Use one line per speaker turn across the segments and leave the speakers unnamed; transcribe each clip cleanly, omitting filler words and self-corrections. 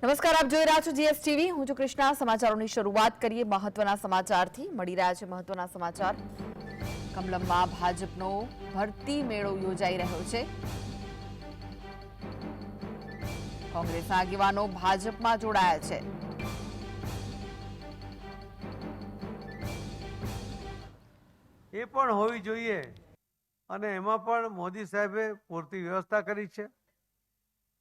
નમસ્કાર, આપ જોઈ રહ્યા છો જીએસટીવી। હું છું કૃષ્ણા। સમાચારોની શરૂઆત કરીએ મહત્વના સમાચારથી। મળી રહ્યા છે મહત્વના સમાચાર। કમલમમાં ભાજપનો ભરતી મેળો યોજાઈ રહ્યો છે। કોંગ્રેસના આગેવાનો ભાજપમાં જોડાયા છે।
એ પણ હોવી જોઈએ અને એમાં પણ મોદી સાહેબે પૂરતી વ્યવસ્થા કરી છે।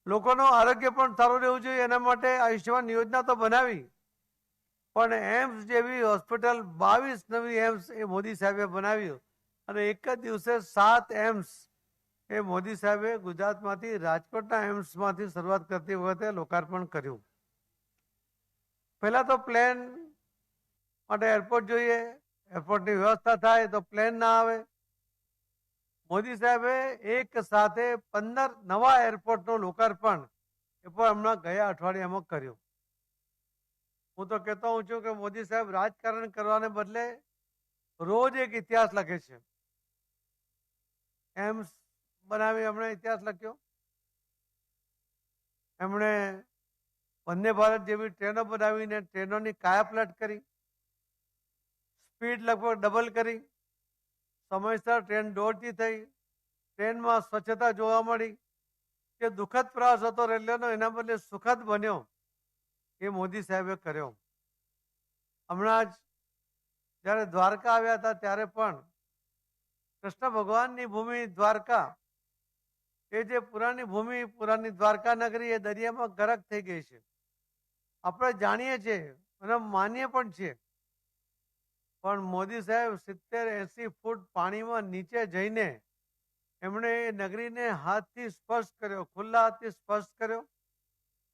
લોકોનું આરોગ્ય પણ સારું રહેવું જોઈએ, એના માટે આયુષ્યમાન યોજના તો બનાવી, પણ એમ્સ જેવી હોસ્પિટલ 22 નવી એમ્સ એ મોદી સાહેબે બનાવ્યું અને એક જ દિવસે 7 એમ્સ એ મોદી સાહેબે ગુજરાતમાંથી રાજકોટના એમ્સમાંથી શરૂઆત કરતી વખતે લોકાર્પણ કર્યું। પહેલા તો પ્લેન માટે એરપોર્ટ જોઈએ, એરપોર્ટની વ્યવસ્થા થાય તો પ્લેન ના આવે। મોદી સાહેબે એક સાથે 15 નવા એરપોર્ટનું લોકાર્પણ એ પણ હમણાં ગયા અઠવાડિયામાં કર્યું। હું તો કહેતો હું છું કે મોદી સાહેબ રાજકારણ કરવાને બદલે રોજ એક ઇતિહાસ લખે છે। એમ્સ બનાવી એમણે ઇતિહાસ લખ્યો, એમણે વંદે ભારત જેવી ટ્રેનો બનાવીને ટ્રેનોની કાયાપલટ કરી, સ્પીડ લગભગ ડબલ કરી, સમયસર ટ્રેન દોડતી થઈ, ટ્રેનમાં સ્વચ્છતા જોવા મળી। કે દુઃખદ પ્રવાસ હતો રેલવેનો, એના બદલે સુખદ બન્યો, એ મોદી સાહેબે કર્યો। હમણાં જ જ્યારે દ્વારકા આવ્યા હતા ત્યારે પણ કૃષ્ણ ભગવાનની ભૂમિ દ્વારકા, એ જે પુરાની ભૂમિ, પુરાની દ્વારકા નગરી એ દરિયામાં ગરક થઈ ગઈ છે। આપણે જાણીએ છીએ અને માનીએ પણ છીએ, પણ મોદી સાહેબ 70-80 ફૂટ પાણીમાં નીચે જઈને એમણે એ નગરીને હાથથી સ્પર્શ કર્યો, ખુલ્લા હાથથી સ્પર્શ કર્યો।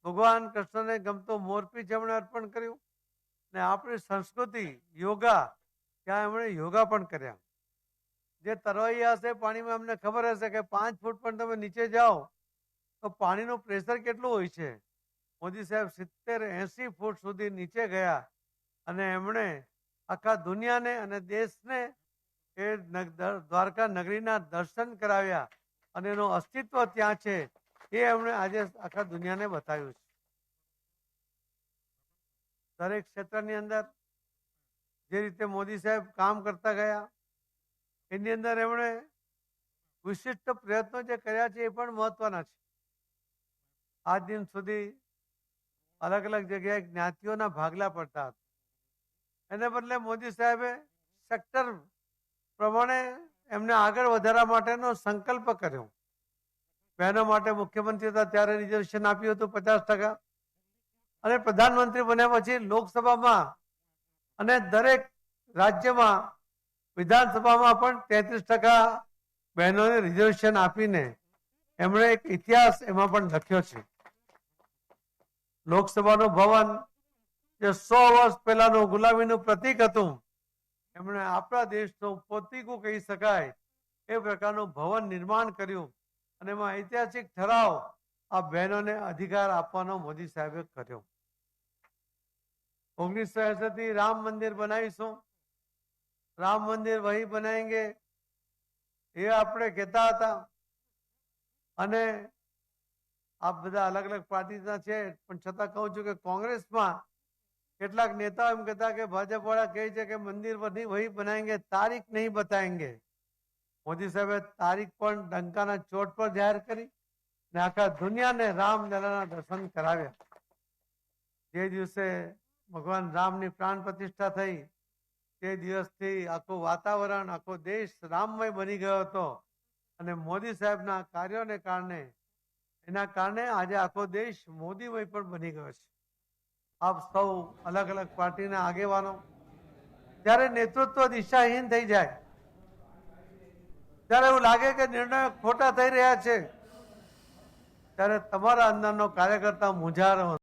ભગવાન કૃષ્ણને ગમતો મોરપીંછ એમણે અર્પણ કર્યું ને આપણી સંસ્કૃતિ યોગા, ત્યાં એમણે યોગા પણ કર્યા। જે તરવૈયા હશે પાણીમાં એમને ખબર હશે કે 5 ફૂટ પણ તમે નીચે જાઓ તો પાણીનું પ્રેશર કેટલું હોય છે। મોદી સાહેબ 70-80 ફૂટ સુધી નીચે ગયા અને એમણે આખા દુનિયાને અને દેશને એ દ્વારકા નગરીના દર્શન કરાવ્યા અને એનું અસ્તિત્વ ત્યાં છે એ એમણે આજે આખા દુનિયાને બતાવ્યું છે। દરેક ક્ષેત્રની અંદર જે રીતે મોદી સાહેબ કામ કરતા ગયા, એની અંદર એમણે વિશિષ્ટ પ્રયત્નો જે કર્યા છે એ પણ મહત્વના છે। આજ દિન સુધી અલગ અલગ જગ્યાએ જ્ઞાતિઓના ભાગલા પડતા હતા, એને બદલે મોદી સાહેબે સેક્ટર પ્રમાણે એમને આગળ વધારવા માટેનો સંકલ્પ કર્યો। બહેનો માટે મુખ્યમંત્રી હતા ત્યારે રિઝર્વેશન આપ્યું હતું 50%, અને પ્રધાનમંત્રી બન્યા પછી લોકસભામાં અને દરેક રાજ્યમાં વિધાનસભામાં પણ 33% બહેનોને રિઝર્વેશન આપીને એમણે એક ઇતિહાસ એમાં પણ લખ્યો છે। લોકસભાનું ભવન જે 100 વર્ષ પહેલાનું ગુલામીનું પ્રતીક હતું, એમણે આપણા દેશનું પોતીકું કહી શકાય એ પ્રકારનું ભવન નિર્માણ કર્યું અને એમાં ઐતિહાસિક ઠરાવ આ બહેનોને અધિકાર આપવાનો મોદી સાહેબે કર્યો। 1963 રામ મંદિર બનાવીશું, રામ મંદિર વહી બનાએંગે, એ આપણે કહેતા હતા અને આ બધા અલગ અલગ પાર્ટીના છે, પણ છતાં કહું છું કે કોંગ્રેસમાં કેટલાક નેતાઓ એમ કહેતા કે ભાજપ વાળા કહે છે કે મંદિર વહી બનાએંગે, તારીખ નહીં બતાएंगे। મોદી સાહેબે તારીખ પણ ડંકાના ચોટ પર જાહેર કરી ને આખા દુનિયાને રામલલાના દર્શન કરાવ્યા। જે દિવસે ભગવાન રામની પ્રાણ પ્રતિષ્ઠા થઈ તે દિવસથી આખું વાતાવરણ, આખો દેશ રામમય બની ગયો હતો અને મોદી સાહેબના કાર્યોને કારણે, એના કારણે આજે આખો દેશ મોદીમય પણ બની ગયો છે। આપ સૌ અલગ અલગ પાર્ટીના આગેવાનો જ્યારે નેતૃત્વ દિશાહીન થઈ જાય, ત્યારે એવું લાગે કે નિર્ણયો ખોટા થઈ રહ્યા છે, ત્યારે તમારા અંદરનો કાર્યકર્તા મૂંઝારો